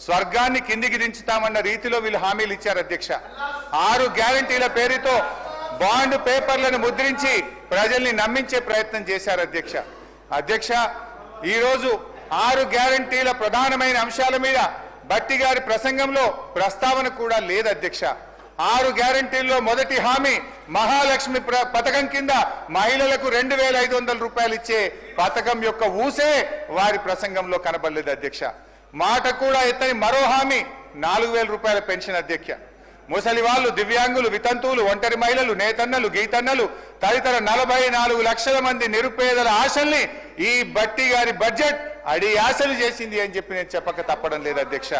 స్వర్గాన్ని కిందికి దించుతామన్న రీతిలో వీళ్ళు హామీలు ఇచ్చారు అధ్యక్ష. 6 గ్యారంటీల పేరుతో బాండ్ పేపర్లను ముద్రించి ప్రజల్ని నమ్మించే ప్రయత్నం చేశారు అధ్యక్ష. అధ్యక్ష, ఈరోజు 6 గ్యారంటీల ప్రధానమైన అంశాల మీద భట్టి గారి ప్రసంగంలో ప్రస్తావన కూడా లేదు అధ్యక్ష. 6 గ్యారంటీల్లో మొదటి హామీ మహాలక్ష్మి పథకం కింద మహిళలకు 2,500 రూపాయలు ఇచ్చే పథకం యొక్క ఊసే వారి ప్రసంగంలో కనబడలేదు అధ్యక్ష. మాట కూడా ఎత్తని మరో హామీ 4,000 రూపాయల పెన్షన్ అధ్యక్ష. ముసలి వాళ్ళు, దివ్యాంగులు, వితంతువులు, ఒంటరి మహిళలు, నేతన్నలు, గీతన్నలు తదితర 44 లక్షల మంది నిరుపేదల ఆశల్ని ఈ భట్టి గారి బడ్జెట్ అడి ఆశలు చేసింది అని చెప్పి నేను చెప్పక తప్పడం లేదు అధ్యక్ష.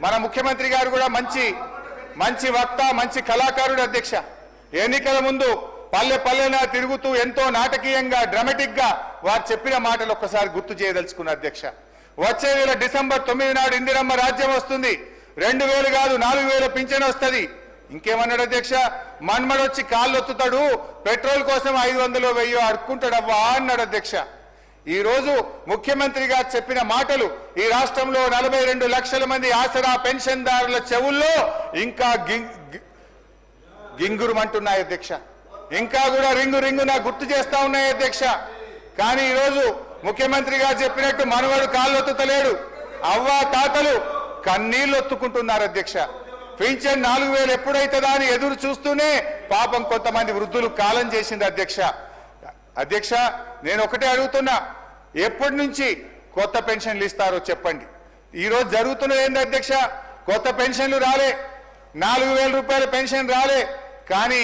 మన ముఖ్యమంత్రి గారు కూడా మంచి వక్త, మంచి కళాకారుడు అధ్యక్ష. ఎన్నికల ముందు పల్లె పల్లెనా తిరుగుతూ ఎంతో నాటకీయంగా, డ్రామాటిక్ గా వారు చెప్పిన మాటలు ఒక్కసారి గుర్తు చేయదలుచుకున్న అధ్యక్ష. వచ్చే నెల డిసెంబర్ 9 నాడు ఇందిరమ్మ రాజ్యం వస్తుంది. 2,000 కాదు 4,000 పింఛన్ వస్తుంది. ఇంకేమన్నాడు అధ్యక్ష? మన్మడొచ్చి కాళ్ళొత్తుతాడు, పెట్రోల్ కోసం 500 1000 అడుక్కుంటాడవ్వా అన్నాడు అధ్యక్ష. ఈ రోజు ముఖ్యమంత్రి గారు చెప్పిన మాటలు ఈ రాష్ట్రంలో 42 లక్షల మంది ఆసరా పెన్షన్దారుల చెవుల్లో ఇంకా గింగురుమంటున్నాయి అధ్యక్ష. ఇంకా కూడా రింగున గుర్తు చేస్తా ఉన్నాయి అధ్యక్ష. కానీ ఈరోజు ముఖ్యమంత్రి గారు చెప్పినట్టు మనవడు కాళ్ళొత్తుతలేడు, అవ్వ తాతలు కన్నీళ్లు ఒత్తుకుంటున్నారు అధ్యక్ష. పింఛన్ 4,000 ఎప్పుడైతుందా అని ఎదురు చూస్తూనే పాపం కొంతమంది వృద్ధులు కాలం చేసింది అధ్యక్ష. అధ్యక్ష, నేను ఒకటే అడుగుతున్నా, ఎప్పటి నుంచి కొత్త పెన్షన్లు ఇస్తారో చెప్పండి. ఈరోజు జరుగుతున్నది ఏంది అధ్యక్ష? కొత్త పెన్షన్లు రాలే, 4,000 రూపాయల పెన్షన్ రాలే, కానీ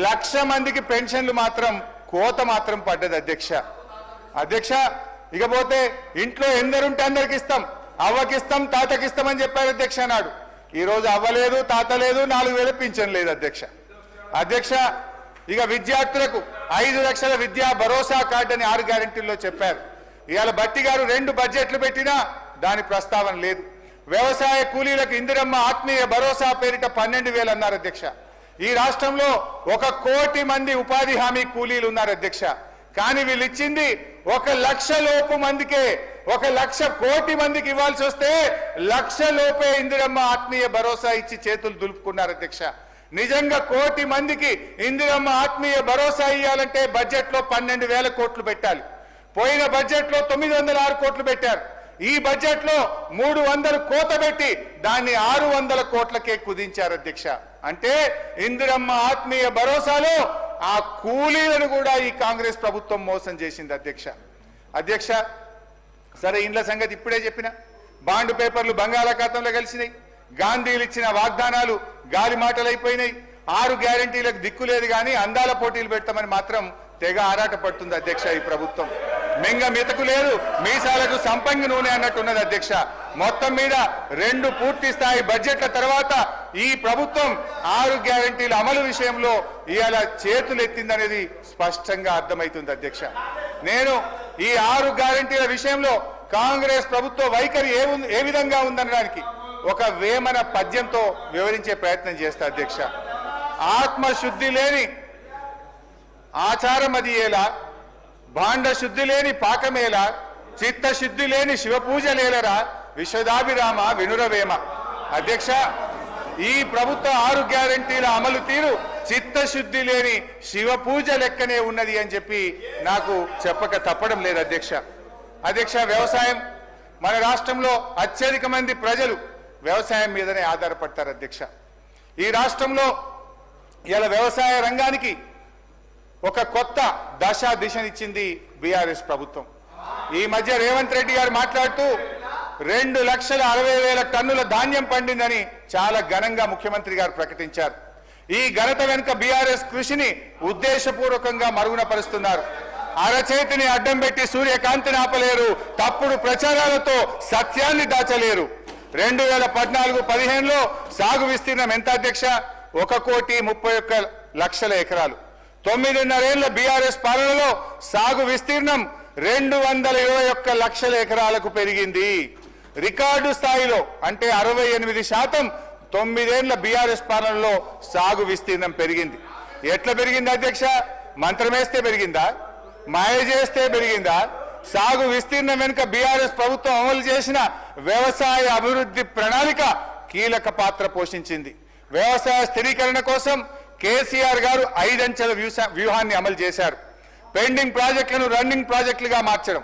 1,00,000 మందికి పెన్షన్లు మాత్రం కోత మాత్రం పడ్డది అధ్యక్ష. అధ్యక్ష, ఇకపోతే ఇంట్లో ఎందరుంటే అందరికి ఇస్తాం, అవ్వకిస్తాం, తాతకిస్తామని చెప్పారు అధ్యక్ష నాడు. ఈరోజు అవ్వలేదు, తాత లేదు, 4,000 పింఛన్ లేదు అధ్యక్ష. అధ్యక్ష, ఇక విద్యార్థులకు 5 లక్షల విద్యా భరోసా కార్డు అని 6 గ్యారెంటీల్లో చెప్పారు. ఇవాళ భట్టి గారు 2 బడ్జెట్లు పెట్టినా దాని ప్రస్తావన లేదు. వ్యవసాయ కూలీలకు ఇందిరమ్మ ఆత్మీయ భరోసా పేరిట 12,000 అన్నారు అధ్యక్ష. ఈ రాష్ట్రంలో 1 కోటి మంది ఉపాధి హామీ కూలీలు ఉన్నారు అధ్యక్ష. కానీ వీళ్ళు ఇచ్చింది 1,00,000 లోపు మందికే. 1,00,000 కోటి మందికి ఇవ్వాల్సి వస్తే 1,00,000 లోపే ఇందిరమ్మ ఆత్మీయ భరోసా ఇచ్చి చేతులు దులుపుకున్నారు అధ్యక్ష. నిజంగా 1 కోటి మందికి ఇందిరమ్మ ఆత్మీయ భరోసా ఇవ్వాలంటే బడ్జెట్ లో 12,000 కోట్లు పెట్టాలి. పోయిన బడ్జెట్ లో 906 కోట్లు పెట్టారు. ఈ బడ్జెట్ లో 300 కోత పెట్టి దాన్ని 600 కోట్లకే కుదించారు అధ్యక్ష. అంటే ఇందిరమ్మ ఆత్మీయ భరోసాలో ఆ కూలీలను కూడా ఈ కాంగ్రెస్ ప్రభుత్వం మోసం చేసింది అధ్యక్ష. అధ్యక్ష, సరే ఇండ్ల సంగతి ఇప్పుడే చెప్పిన, బాండ్ పేపర్లు బంగాళాఖాతంలో కలిసినాయి, గాంధీలు ఇచ్చిన వాగ్దానాలు గాలి మాటలైపోయినాయి, 6 గ్యారంటీలకు దిక్కు లేదు కానీ అందాల పోటీలు పెడతామని మాత్రం తెగ ఆరాట పడుతుంది అధ్యక్ష. ఈ ప్రభుత్వం మింగ మితకు లేదు, మీసాలకు సంపంగి నూనె అన్నట్టున్నది అధ్యక్ష. మొత్తం మీద 2 పూర్తి స్థాయి బడ్జెట్ల తర్వాత ఈ ప్రభుత్వం 6 గ్యారంటీల అమలు విషయంలో ఇవాళ చేతులు ఎత్తిందనేది స్పష్టంగా అర్థమవుతుంది అధ్యక్ష. నేను ఈ 6 గ్యారంటీల విషయంలో కాంగ్రెస్ ప్రభుత్వ వైఖరి ఏ విధంగా ఉందనడానికి ఒక వేమన పద్యంతో వివరించే ప్రయత్నం చేస్తా అధ్యక్ష. ఆత్మశుద్ధి లేని ఆచారం అది ఎలా, భాండ శుద్ధి లేని పాకమేలా, చిత్తశుద్ధి లేని శివపూజలేలరా, విశ్వదాభిరామ వినురవేమ. అధ్యక్ష, ఈ ప్రభుత్వ 6 గ్యారంటీల అమలు తీరు చిత్తశుద్ధి లేని శివపూజ లెక్కనే ఉన్నది అని చెప్పి నాకు చెప్పక తప్పడం లేదు అధ్యక్ష. అధ్యక్ష, వ్యవసాయం మన రాష్ట్రంలో అత్యధిక మంది ప్రజలు వ్యవసాయం మీదనే ఆధారపడతారు అధ్యక్ష. ఈ రాష్ట్రంలో ఇలా వ్యవసాయ రంగానికి ఒక కొత్త దిశనిచ్చింది బీఆర్ఎస్ ప్రభుత్వం. ఈ మధ్య రేవంత్ రెడ్డి గారు మాట్లాడుతూ 2,60,000 టన్నుల ధాన్యం పండిందని చాలా ఘనంగా ముఖ్యమంత్రి గారు ప్రకటించారు. ఈ ఘనత వెనుక బీఆర్ఎస్ కృషిని ఉద్దేశపూర్వకంగా మరుగున పరుస్తున్నారు. అరచేతిని అడ్డం పెట్టి సూర్యకాంతిని ఆపలేరు, తప్పుడు ప్రచారాలతో సత్యాన్ని దాచలేరు. 2014-15లో సాగు విస్తీర్ణం ఎంత అధ్యక్ష? 1,31,00,000 ఎకరాలు. 9.5 ఏళ్ల బీఆర్ఎస్ పాలనలో సాగు విస్తీర్ణం 221 లక్షల ఎకరాలకు పెరిగింది. రికార్డు స్థాయిలో అంటే 68% 9 ఏళ్ల బీఆర్ఎస్ పాలనలో సాగు విస్తీర్ణం పెరిగింది. ఎట్లా పెరిగింది అధ్యక్ష? మంత్రమేస్తే పెరిగిందా? మాయ చేస్తే పెరిగిందా? సాగు విస్తీర్ణం వెనుక బీఆర్ఎస్ ప్రభుత్వం అమలు చేసిన వ్యవసాయ అభివృద్ధి ప్రణాళిక కీలక పాత్ర పోషించింది. వ్యవసాయ స్థిరీకరణ కోసం కేసీఆర్ గారు 5 అంచెల వ్యూహాన్ని అమలు చేశారు. పెండింగ్ ప్రాజెక్టులను రన్నింగ్ ప్రాజెక్టులుగా మార్చడం,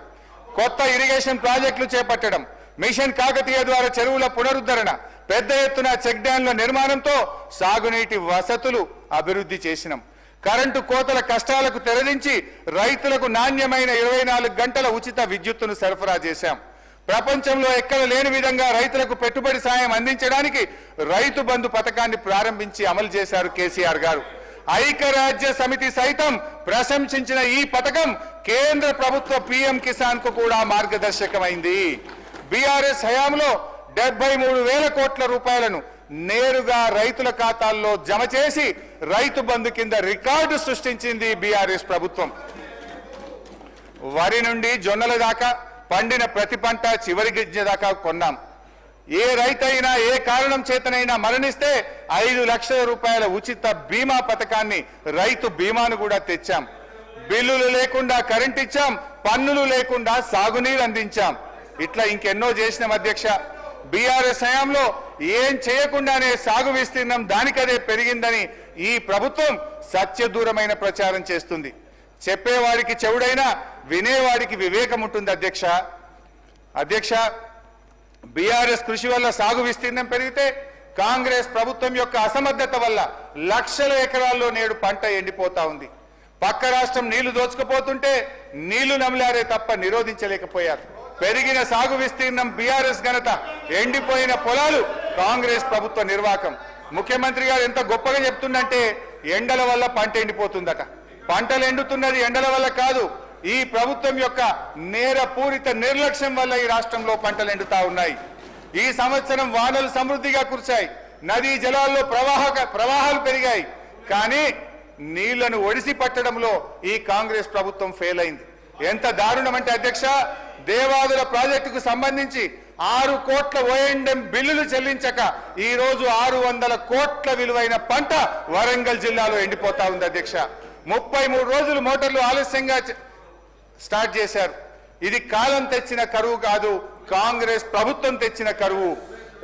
కొత్త ఇరిగేషన్ ప్రాజెక్టులు చేపట్టడం, మిషన్ కాకతీయ ద్వారా చెరువుల పునరుద్ధరణ, పెద్ద ఎత్తున చెక్ డ్యాంల నిర్మాణంతో సాగునీటి వసతులు అభివృద్ధి చేసినాం. కరెంటు కోతల కష్టాలకు తెరదించి రైతులకు నాణ్యమైన 24 గంటల ఉచిత విద్యుత్తును సరఫరా చేశాం. ప్రపంచంలో ఎక్కడ లేని విధంగా రైతులకు పెట్టుబడి సాయం అందించడానికి రైతు బంధు పథకాన్ని ప్రారంభించి అమలు చేశారు కేసీఆర్ గారు. ఐక్యరాజ్య సమితి సైతం ప్రశంసించిన ఈ పథకం కేంద్ర ప్రభుత్వ పీఎం కిసాన్ కు కూడా మార్గదర్శకమైంది. బీఆర్ఎస్ హయాంలో 73,000 కోట్ల రూపాయలను నేరుగా రైతుల ఖాతాల్లో జమ చేసి రైతు బంధు కింద రికార్డు సృష్టించింది బీఆర్ఎస్ ప్రభుత్వం. వరి నుండి జొన్నల దాకా పండిన ప్రతి పంట చివరి గింజ దాకా కొన్నాం. ఏ రైతైనా ఏ కారణం చేతనైనా మరణిస్తే 5 లక్షల రూపాయల ఉచిత బీమా పథకాన్ని, రైతు బీమాను కూడా తెచ్చాం. బిల్లులు లేకుండా కరెంట్ ఇచ్చాం, పన్నులు లేకుండా సాగునీరు అందించాం. ఇట్లా ఇంకెన్నో చేసిన అధ్యక్ష. బీఆర్ఎస్ హయాంలో ఏం చేయకుండానే సాగు విస్తీర్ణం దానికదే పెరిగిందని ఈ ప్రభుత్వం సత్యదూరమైన ప్రచారం చేస్తుంది. చెప్పేవాడికి చెవుడైనా వినేవాడికి వివేకం ఉంటుంది అధ్యక్ష. బీఆర్ఎస్ కృషి వల్ల సాగు విస్తీర్ణం పెరిగితే కాంగ్రెస్ ప్రభుత్వం యొక్క అసమర్థత వల్ల లక్షల ఎకరాల్లో నేడు పంట ఎండిపోతా ఉంది. పక్క రాష్ట్రం నీళ్లు దోచుకుపోతుంటే నీళ్లు నమిలారే తప్ప నిరోధించలేకపోయారు. పెరిగిన సాగు విస్తీర్ణం బీఆర్ఎస్ ఘనత, ఎండిపోయిన పొలాలు కాంగ్రెస్ ప్రభుత్వ నిర్వాకం. ముఖ్యమంత్రి గారు ఎంత గొప్పగా చెప్తుందంటే ఎండల వల్ల పంట ఎండిపోతుందట. పంటలు ఎండుతున్నది ఎండల వల్ల కాదు, ఈ ప్రభుత్వం యొక్క నేరపూరిత నిర్లక్ష్యం వల్ల ఈ రాష్ట్రంలో పంటలు ఎండుతా ఉన్నాయి. ఈ సంవత్సరం వానలు సమృద్ధిగా కురిశాయి, నదీ జలాల్లో ప్రవాహాలు పెరిగాయి. కానీ నీళ్లను ఒడిసి పట్టడంలో ఈ కాంగ్రెస్ ప్రభుత్వం ఫెయిల్ అయింది. ఎంత దారుణం అంటే అధ్యక్ష, దేవాదుల ప్రాజెక్టుకు సంబంధించి 6 కోట్ల ఓఎండ్ఎం బిల్లులు చెల్లించక ఈ రోజు 600 కోట్ల విలువైన పంట వరంగల్ జిల్లాలో ఎండిపోతా ఉంది అధ్యక్ష. 33 రోజులు మోటార్లు ఆలస్యంగా స్టార్ట్ చేశారు. ఇది కాలం తెచ్చిన కరువు కాదు, కాంగ్రెస్ ప్రభుత్వం తెచ్చిన కరువు.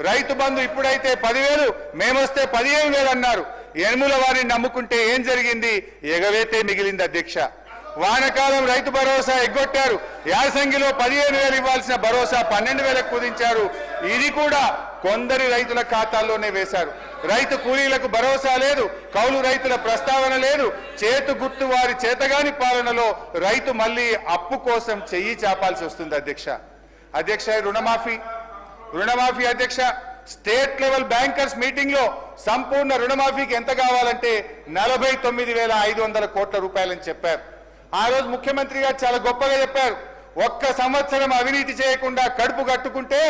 రైతు బంధు ఇప్పుడైతే 10,000, మేమొస్తే 15,000 అన్నారు. ఎనుముల వారిని నమ్ముకుంటే ఏం జరిగింది? ఎగవేతే మిగిలింది అధ్యక్ష. వానకాలం రైతు భరోసా ఎగ్గొట్టారు. యాసంగిలో 15,000 ఇవ్వాల్సిన భరోసా 12,000 కుదించారు. ఇది కూడా కొందరి రైతుల ఖాతాల్లోనే వేశారు. రైతు కూలీలకు భరోసా లేదు, కౌలు రైతుల ప్రస్తావన లేదు. చేతు గుర్తు వారి చేతగాని పాలనలో రైతు మళ్ళీ అప్పు కోసం చెయ్యి చాపాల్సి వస్తుంది అధ్యక్ష. రుణమాఫీ అధ్యక్ష, స్టేట్ లెవెల్ బ్యాంకర్స్ మీటింగ్ లో సంపూర్ణ రుణమాఫీకి ఎంత కావాలంటే 49,500 కోట్ల రూపాయలని చెప్పారు. ఆ రోజు ముఖ్యమంత్రి గారు చాలా గొప్పగా చెప్పారు. ఒక్క సంవత్సరం అవినీతి చేయకుండా కడుపు కట్టుకుంటే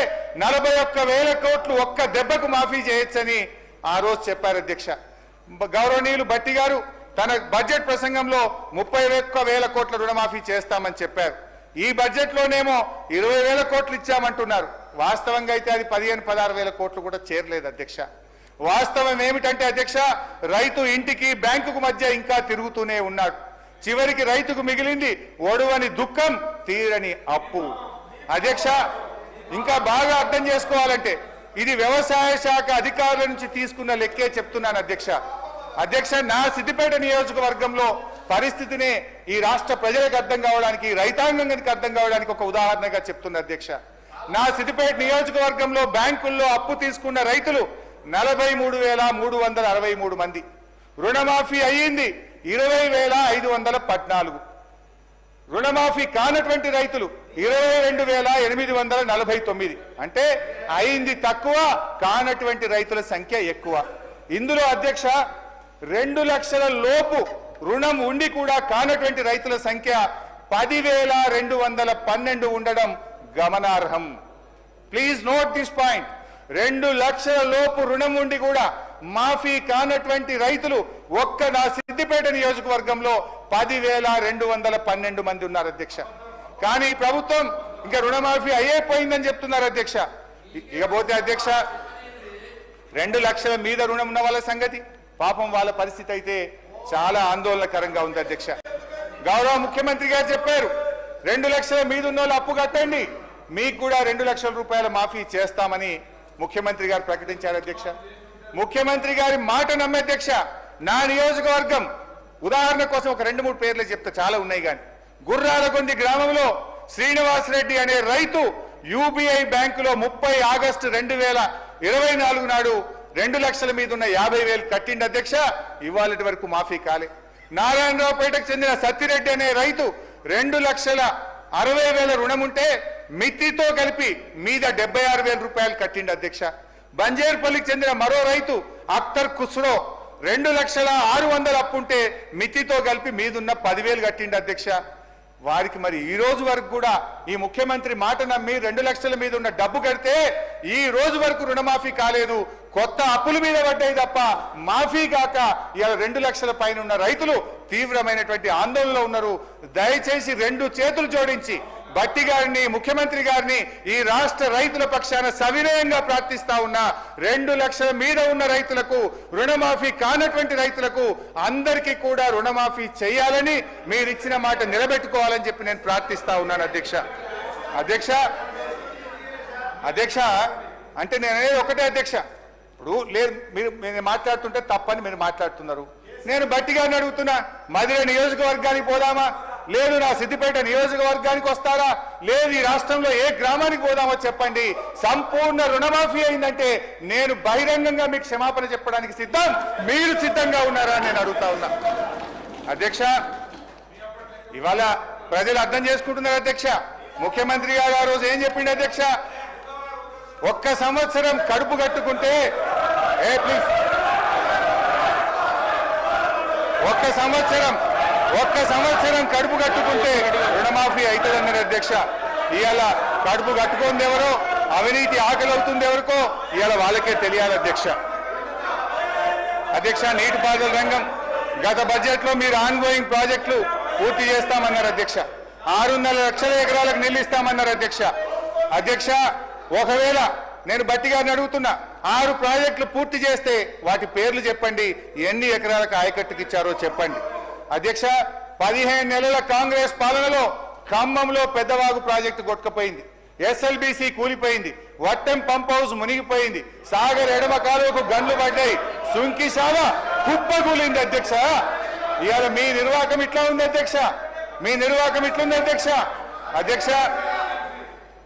41,000 కోట్లు ఒక్క దెబ్బకు మాఫీ చేయొచ్చని ఆ రోజు చెప్పారు అధ్యక్ష. గౌరవనీయులు భట్టి గారు తన బడ్జెట్ ప్రసంగంలో 31,000 కోట్ల రుణమాఫీ చేస్తామని చెప్పారు. ఈ బడ్జెట్ లోనేమో 20,000 కోట్లు ఇచ్చామంటున్నారు. వాస్తవంగా అయితే అది 15,000-16,000 కోట్లు కూడా చేరలేదు అధ్యక్ష. వాస్తవం ఏమిటంటే అధ్యక్ష, రైతు ఇంటికి బ్యాంకుకు మధ్య ఇంకా తిరుగుతూనే ఉన్నాడు. చివరికి రైతుకు మిగిలింది ఒడువని దుఃఖం, తీరని అప్పు అధ్యక్ష. ఇంకా బాగా అర్థం చేసుకోవాలంటే ఇది వ్యవసాయ శాఖ అధికారుల నుంచి తీసుకున్న లెక్కే చెప్తున్నాను అధ్యక్ష. నా సిద్దిపేట నియోజకవర్గంలో పరిస్థితిని ఈ రాష్ట్ర ప్రజలకు అర్థం కావడానికి, రైతాంగానికి అర్థం కావడానికి ఒక ఉదాహరణగా చెప్తున్నా అధ్యక్ష. నా సిద్దిపేట నియోజకవర్గంలో బ్యాంకుల్లో అప్పు తీసుకున్న రైతులు 43,363 మంది. రుణమాఫీ అయ్యింది 20,514. రుణమాఫీ కానటువంటి రైతులు 22,849. అంటే అయింది తక్కువ, కానటువంటి రైతుల సంఖ్య ఎక్కువ. ఇందులో అధ్యక్ష 2 లక్షల లోపు రుణం ఉండి కూడా కానటువంటి రైతుల సంఖ్య 10,212 ఉండడం గమనార్హం. Please note this point. 2 లక్షల లోపు రుణం ఉండి కూడా మాఫీ కానటువంటి రైతులు ఒక్క నా సిద్దిపేట నియోజకవర్గంలో 10,212 మంది ఉన్నారు అధ్యక్ష. కానీ ప్రభుత్వం ఇంకా రుణమాఫీ అయిపోయిందని చెప్తున్నారు అధ్యక్ష. ఇకపోతే అధ్యక్ష 2 లక్షల మీద రుణం ఉన్న వాళ్ళ సంగతి, పాపం వాళ్ళ పరిస్థితి అయితే చాలా ఆందోళనకరంగా ఉంది అధ్యక్ష. గౌరవ ముఖ్యమంత్రి గారు చెప్పారు, 2 లక్షల మీద ఉన్న వాళ్ళు అప్పు కట్టండి, మీకు కూడా 2 లక్షల రూపాయల మాఫీ చేస్తామని ముఖ్యమంత్రి గారు ప్రకటించారు అధ్యక్ష. ముఖ్యమంత్రి గారి మాట నమ్మే అధ్యక్ష. నా నియోజకవర్గం ఉదాహరణ కోసం ఒక 2-3 పేర్లు చెప్తా, చాలా ఉన్నాయి కానీ గుర్రాలగొంది గ్రామంలో శ్రీనివాసరెడ్డి అనే రైతు యూబీఐ బ్యాంకులో 30 ఆగస్టు 2024 నాడు 2 లక్షల మీద ఉన్న 50,000 కట్టిండి అధ్యక్ష. ఇవాళటి వరకు మాఫీ కాలే. నారాయణరావుపేటకు చెందిన సత్తిరెడ్డి అనే రైతు 2,60,000 రుణం ఉంటే మితితో కలిపి మీద 76,000 రూపాయలు కట్టిండి అధ్యక్ష. బంజేర్పల్లికి చెందిన మరో రైతు అఖ్తర్ ఖుస్రో 2,06,000 అప్పుంటే మితితో కలిపి మీదున్న 10,000 కట్టిండి అధ్యక్ష. వారికి మరి ఈ రోజు వరకు కూడా ఈ ముఖ్యమంత్రి మాట నమ్మి 2 లక్షల మీద ఉన్న డబ్బు కడితే ఈ రోజు వరకు రుణమాఫీ కాలేదు. కొత్త అప్పుల మీద పడ్డాయి తప్ప మాఫీ కాక ఇవాళ 2 లక్షల పైన ఉన్న రైతులు తీవ్రమైనటువంటి ఆందోళనలో ఉన్నారు. దయచేసి 2 చేతులు జోడించి భట్టి గారిని, ముఖ్యమంత్రి గారిని ఈ రాష్ట్ర రైతుల పక్షాన సవినయంగా ప్రార్థిస్తా ఉన్నా. 2 లక్షల మీద ఉన్న రైతులకు, రుణమాఫీ కానటువంటి రైతులకు అందరికీ కూడా రుణమాఫీ చేయాలని, మీరు ఇచ్చిన మాట నిలబెట్టుకోవాలని చెప్పి నేను ప్రార్థిస్తా ఉన్నాను అధ్యక్ష. అధ్యక్ష అంటే నేను అనేది ఒకటే అధ్యక్ష. ఇప్పుడు లేదు, మీరు మాట్లాడుతుంటే తప్పని మీరు మాట్లాడుతున్నారు. నేను భట్టి గారిని అడుగుతున్నా, మధిర నియోజకవర్గానికి పోదామా, లేదు నా సిద్దిపేట నియోజకవర్గానికి వస్తారా, లేదు ఈ రాష్ట్రంలో ఏ గ్రామానికి పోదామో చెప్పండి. సంపూర్ణ రుణమాఫీ అయిందంటే నేను బహిరంగంగా మీకు క్షమాపణ చెప్పడానికి సిద్ధం. మీరు సిద్ధంగా ఉన్నారా అని నేను అడుగుతా ఉన్నా అధ్యక్ష. ఇవాళ ప్రజలు అర్థం చేసుకుంటున్నారు అధ్యక్ష. ముఖ్యమంత్రి గారు ఆ రోజు ఏం చెప్పిండు అధ్యక్ష? 1 సంవత్సరం కడుపు కట్టుకుంటే ప్లీజ్ 1 సంవత్సరం కడుపు కట్టుకుంటే రుణమాఫీ అవుతుందన్నారు అధ్యక్ష. ఇవాళ కడుపు కట్టుకుంది ఎవరో, అవినీతి ఆకలి అవుతుంది ఎవరికో ఇవాళ వాళ్ళకే తెలియాలి అధ్యక్ష. నీటిపారుదల రంగం గత బడ్జెట్ లో మీరు ఆన్గోయింగ్ ప్రాజెక్టులు పూర్తి చేస్తామన్నారు అధ్యక్ష. 6.5 లక్షల ఎకరాలకు నీళ్లు ఇస్తామన్నారు అధ్యక్ష. ఒకవేళ నేను భట్టి గారిని అడుగుతున్నా, 6 ప్రాజెక్టులు పూర్తి చేస్తే వాటి పేర్లు చెప్పండి, ఎన్ని ఎకరాలకు ఆయకట్టుకి ఇచ్చారో చెప్పండి అధ్యక్ష. 15 నెలల కాంగ్రెస్ పాలనలో ఖమ్మంలో పెద్దవాగు ప్రాజెక్టు కొట్టుకుపోయింది, ఎస్ఎల్బీసీ కూలిపోయింది, వట్టెం పంప్ హౌస్ మునిగిపోయింది, సాగర్ ఎడమ కాలువకు గన్లు పడ్డాయి, సుంకిశాల కుప్పకూలింది అధ్యక్ష. ఇవాళ మీ నిర్వాహకం ఇట్లా ఉంది అధ్యక్ష.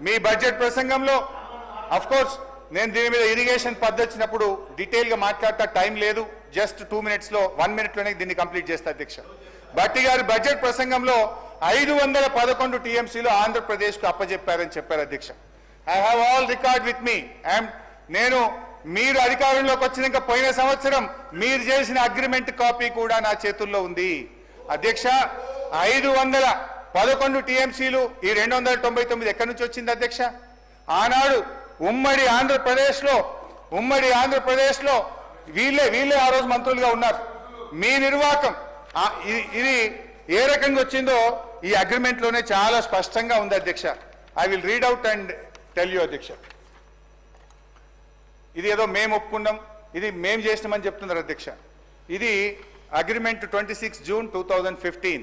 మీ బడ్జెట్ ప్రసంగంలో అఫ్ కోర్స్ నేను దీని మీద ఇరిగేషన్ పద్ధతినప్పుడు డీటెయిల్ గా మాట్లాడతా, టైం లేదు. జస్ట్ 2 minutes లో 1 minute లోనే దీన్ని కంప్లీట్ చేస్తా అధ్యక్ష. భట్టి గారి బడ్జెట్ ప్రసంగంలో 511 టీఎంసీలో ఆంధ్రప్రదేశ్ కు అప్పచెప్పారని చెప్పారు అధ్యక్ష. I have all record with me. నేను మీరు అధికారంలోకి వచ్చినాక పోయిన సంవత్సరం మీరు చేసిన అగ్రిమెంట్ కాపీ కూడా నా చేతుల్లో ఉంది అధ్యక్ష. 511 టీఎంసీలు ఈ 299 ఎక్కడి నుంచి వచ్చింది అధ్యక్ష? ఆనాడు ఉమ్మడి ఆంధ్రప్రదేశ్లో వీళ్ళే ఆ రోజు మంత్రులుగా ఉన్నారు. మీ నిర్వాహకం ఇది ఏ రకంగా వచ్చిందో ఈ అగ్రిమెంట్ లోనే చాలా స్పష్టంగా ఉంది అధ్యక్ష. I will read out and tell you అధ్యక్ష. ఇది ఏదో మేము ఒప్పుకున్నాం, ఇది మేము చేసినామని చెప్తున్నారు అధ్యక్ష. ఇది అగ్రిమెంట్ 26 June 2015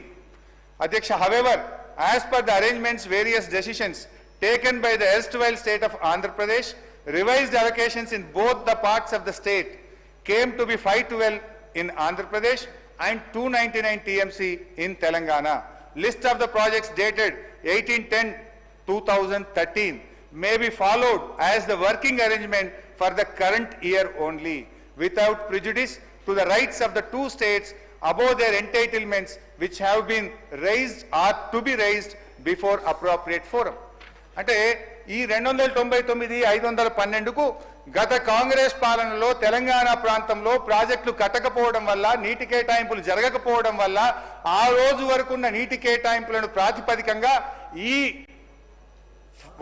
అధ్యక్ష. However, as per the arrangements, various decisions taken by the erstwhile state of Andhra Pradesh, revised allocations in both the parts of the state came to be 512 in Andhra Pradesh and 299 TMC in Telangana. List of the projects dated 18/10/2013 may be followed as the working arrangement for the current year only, without prejudice to the rights of the 2 states above their entitlements which have been raised or to be raised before appropriate forum. అంటే ఈ 299 512కు గత కాంగ్రెస్ పాలనలో తెలంగాణ ప్రాంతంలో ప్రాజెక్టులు కట్టకపోవడం వల్ల, నీటి కేటాయింపులు జరగకపోవడం వల్ల ఆ రోజు వరకున్న నీటి కేటాయింపులను ప్రాతిపదికంగా ఈ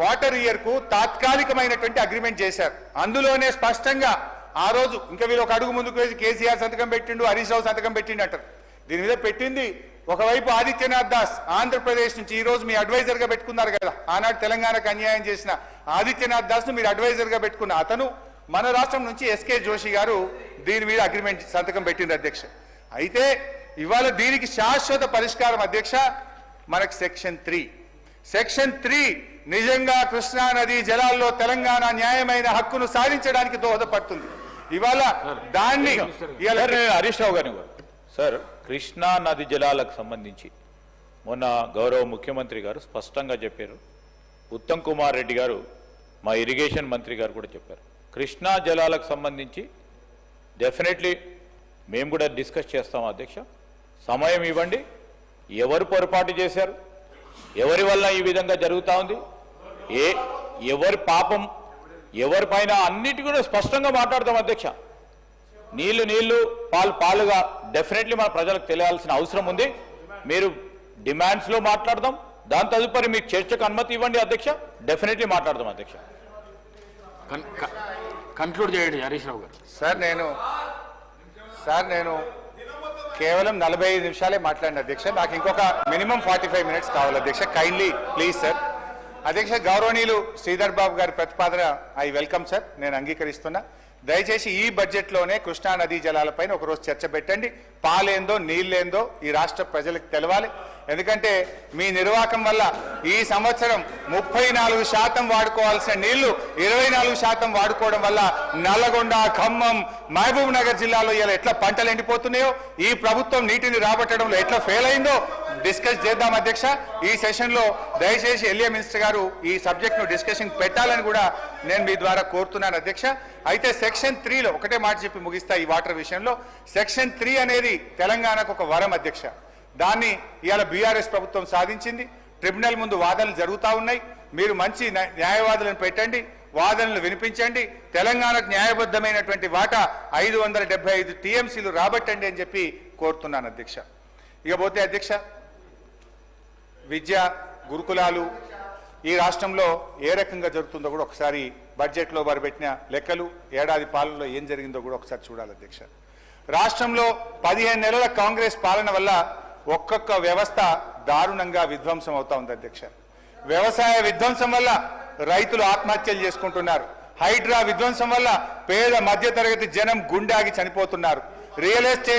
వాటర్ ఇయర్ కు తాత్కాలికమైనటువంటి అగ్రిమెంట్ చేశారు. అందులోనే స్పష్టంగా ఆ రోజు ఇంకా వీళ్ళు ఒక అడుగు ముందుకు వేసి కేసీఆర్ సంతకం పెట్టిండు, హరీష్ రావు సంతకం పెట్టిండు అంటారు. దీని మీద పెట్టింది ఒకవైపు ఆదిత్యనాథ్ దాస్ ఆంధ్రప్రదేశ్ నుంచి, ఈ రోజు మీ అడ్వైజర్ గా పెట్టుకున్నారు కదా, ఆనాడు తెలంగాణకు అన్యాయం చేసిన ఆదిత్యనాథ్ దాస్ ను మీరు అడ్వైజర్ గా పెట్టుకున్న అతను మన రాష్ట్రం నుంచి ఎస్కే జోషి గారు దీని మీద అగ్రిమెంట్ సంతకం పెట్టింది అధ్యక్ష. అయితే ఇవాళ దీనికి శాశ్వత పరిష్కారం అధ్యక్ష మనకు సెక్షన్ 3. సెక్షన్ 3 నిజంగా కృష్ణా నది జలాల్లో తెలంగాణ న్యాయమైన హక్కును సాధించడానికి దోహదపడుతుంది. ఇవాళ దాన్ని హరీష్ రావు గారిని సార్, కృష్ణా నది జలాలకు సంబంధించి మొన్న గౌరవ ముఖ్యమంత్రి గారు స్పష్టంగా చెప్పారు. ఉత్తమ్ కుమార్ రెడ్డి గారు, మా ఇరిగేషన్ మంత్రి గారు కూడా చెప్పారు. కృష్ణా జలాలకు సంబంధించి డెఫినెట్లీ మేము కూడా డిస్కస్ చేస్తాం అధ్యక్ష. సమయం ఇవ్వండి. ఎవరు పొరపాటు చేశారు, ఎవరి వల్ల ఈ విధంగా జరుగుతూ ఉంది, ఎవరి పాపం ఎవరిపైన, అన్నిటి కూడా స్పష్టంగా మాట్లాడతాం అధ్యక్ష. నీళ్లు పాలుగా డెఫినెట్లీ మన ప్రజలకు తెలియాల్సిన అవసరం ఉంది. మీరు డిమాండ్స్లో మాట్లాడదాం. దాని తదుపరి మీకు చర్చకు అనుమతి ఇవ్వండి అధ్యక్ష. డెఫినెట్లీ మాట్లాడదాం అధ్యక్ష. కంక్లూడ్ చేయండి హరీష్ రావు గారు. సార్ నేను కేవలం 45 నిమిషాలే మాట్లాడిన అధ్యక్ష. నాకు ఇంకొక మినిమం 45 మినిట్స్ కావాలి అధ్యక్ష. Kindly please sir. అధ్యక్ష, గౌరవనీయులు శ్రీధర్ బాబు గారి ప్రతిపాదన ఐ వెల్కమ్ సార్, నేను అంగీకరిస్తున్నా. దయచేసి ఈ బడ్జెట్లోనే కృష్ణా నదీ జలాలపైన ఒకరోజు చర్చ పెట్టండి. పాలేందో నీళ్ళేందో ఈ రాష్ట్ర ప్రజలకు తెలవాలి. ఎందుకంటే మీ నిర్వాహకం వల్ల ఈ సంవత్సరం 34% వాడుకోవాల్సిన నీళ్లు 24% వాడుకోవడం వల్ల నల్లగొండ, ఖమ్మం, మహబూబ్ నగర్ జిల్లాలో ఇలా ఎట్లా పంటలు ఎండిపోతున్నాయో, ఈ ప్రభుత్వం నీటిని రాబట్టడంలో ఎట్లా ఫెయిల్ అయిందో డిస్కస్ చేద్దాం అధ్యక్ష. ఈ సెషన్లో దయచేసి ఎల్ఏ మినిస్టర్ గారు ఈ సబ్జెక్ట్ను డిస్కషన్ పెట్టాలని కూడా నేను మీ ద్వారా కోరుతున్నాను అధ్యక్ష. అయితే సెక్షన్ 3లో ఒకటే మాట చెప్పి ముగిస్తా. ఈ వాటర్ విషయంలో సెక్షన్ 3 అనేది తెలంగాణకు ఒక వరం అధ్యక్ష. దాన్ని ఇవాళ బీఆర్ఎస్ ప్రభుత్వం సాధించింది. ట్రిబ్యునల్ ముందు వాదనలు జరుగుతూ ఉన్నాయి. మీరు మంచి న్యాయవాదులను పెట్టండి, వాదనలు వినిపించండి. తెలంగాణకు న్యాయబద్ధమైనటువంటి వాటా 575 టీఎంసీలు రాబట్టండి అని చెప్పి కోరుతున్నాను అధ్యక్ష. ఇకపోతే అధ్యక్ష, విద్య గురుకులాలు ఈ రాష్ట్రంలో ఏ రకంగా జరుగుతుందో కూడా ఒకసారి బడ్జెట్లో వారు పెట్టిన లెక్కలు, ఏడాది పాలనలో ఏం జరిగిందో కూడా ఒకసారి చూడాలి అధ్యక్ష. రాష్ట్రంలో 15 నెలల కాంగ్రెస్ పాలన వల్ల ఒక్కొక్క వ్యవస్థ దారుణంగా విధ్వంసం అవుతా ఉంది అధ్యక్ష. వ్యవసాయ విధ్వంసం వల్ల రైతులు ఆత్మహత్యలు చేసుకుంటున్నారు. హైడ్రా విధ్వంసం వల్ల పేద మధ్యతరగతి జనం గుండాగి చనిపోతున్నారు. Real estate